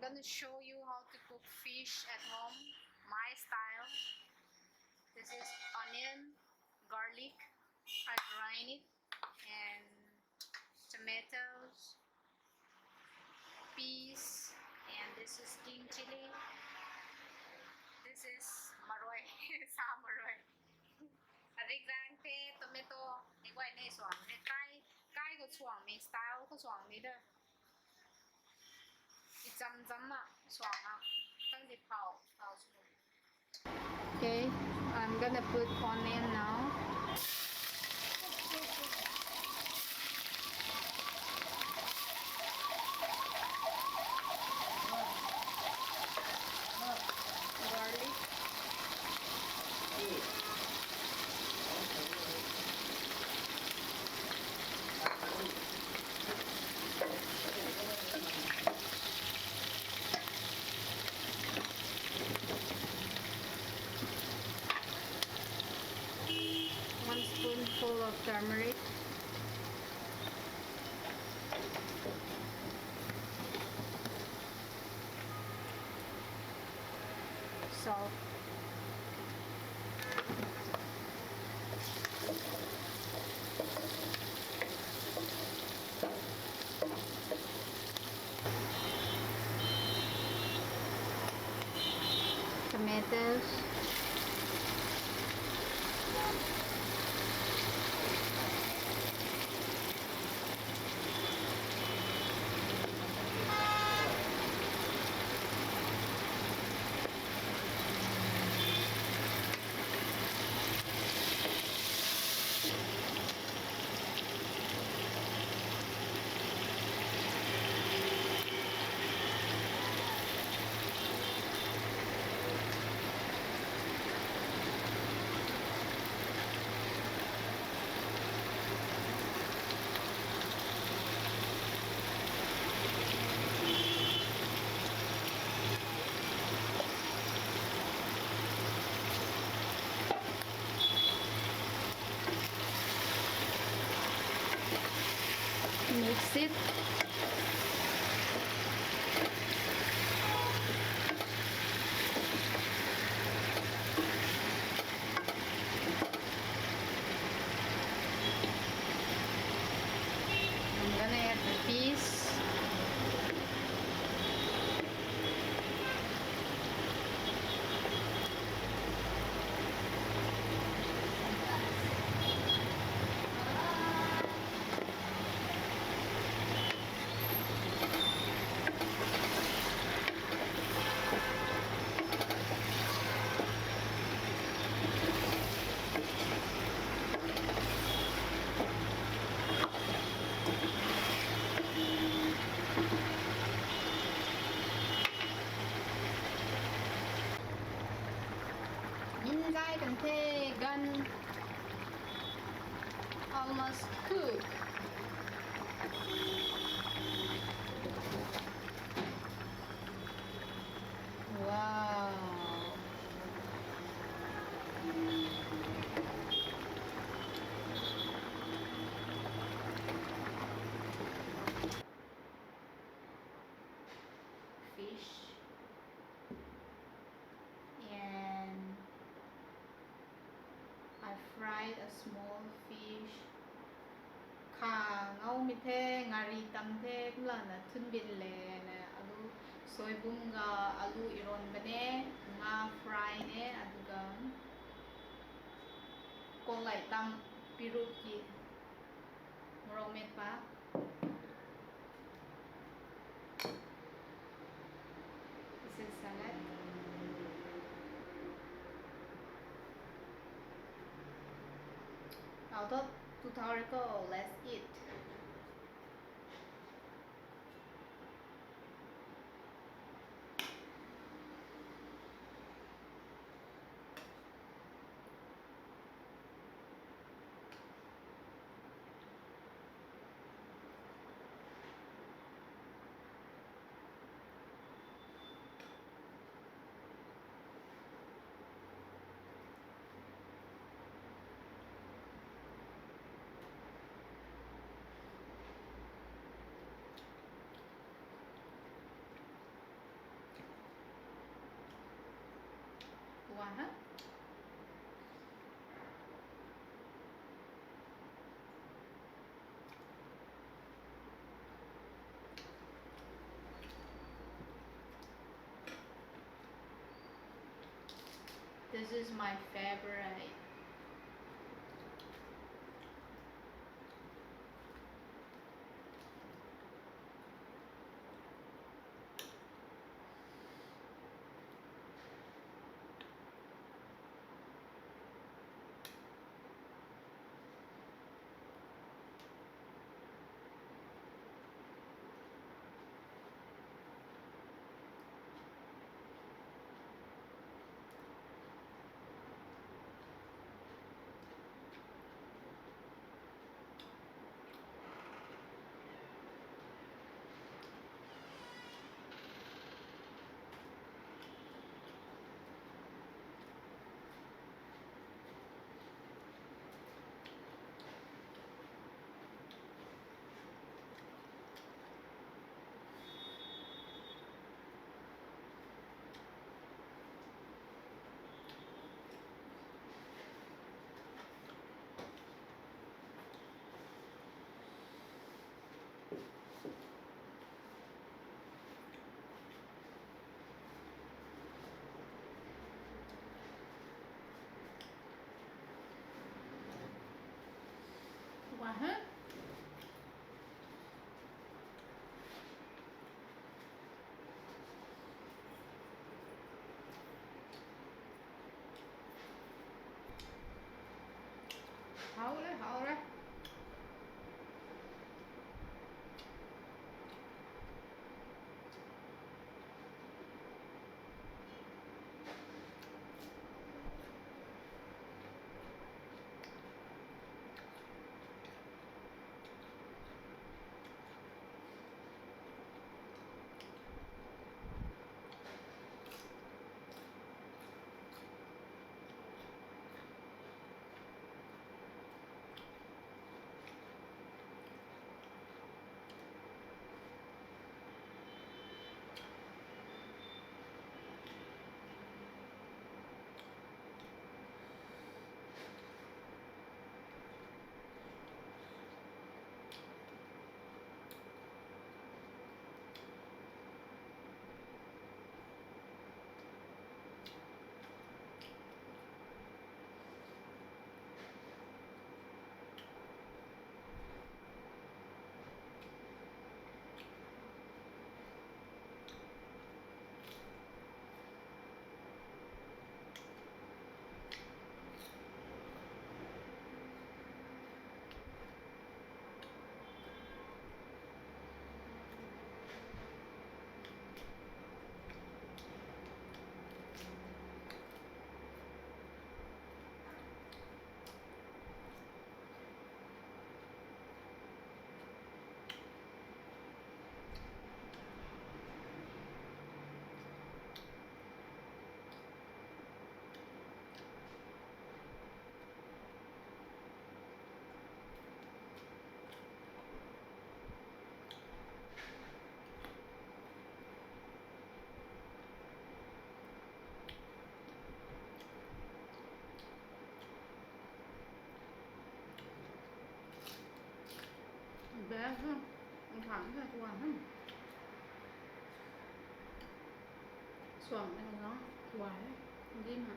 I'm gonna show you how to cook fish at home, my style. This is onion, garlic, I grind it, and tomatoes, peas, and this is king chili. This is maroy, sa maroy. Adik rang te tomato, ni quay này xoàng này cái của xoàng mình style của xoàng này đó. Ít chấm chấm à, xoàng à, tăng đi phao xuống. Okay, I'm gonna put onion now. Garlic. One spoonful of turmeric. Salt. Tomatoes. Mix it. I'm gonna add the peas. Inside contain almost cooked. Wow. Fish. And I fried a small fish. Khá ngau mi the ngari tam the cũng là thun bin le na alu soibum ga alu iron bane nga fry ne aduga kolai tam pirut ki morong met pa. This is salad. Out of tutorial, let's eat. Wah. This is my favorite. Wah. Hậu đấy. Bé ha. Ăn thẳng ra chua ha. Xoàng ăn nó chua đấy. Ghim hả?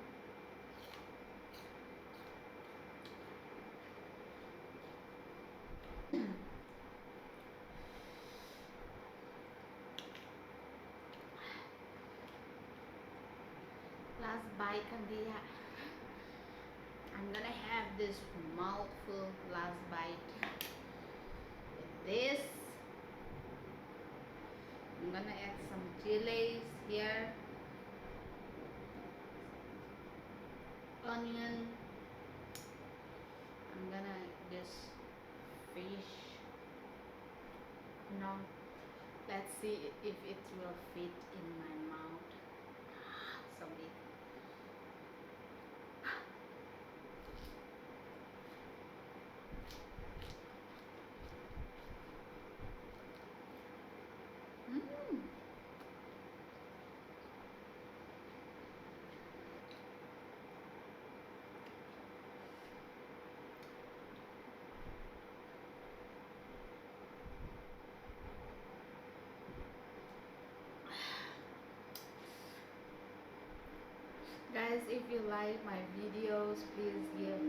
Last bite kan dia. I'm gonna have this mouthful last bite. With this, I'm gonna add some chilies here, onion. I'm gonna just fish. No, let's see if it will fit in my mouth. So big. if you like my videos, please give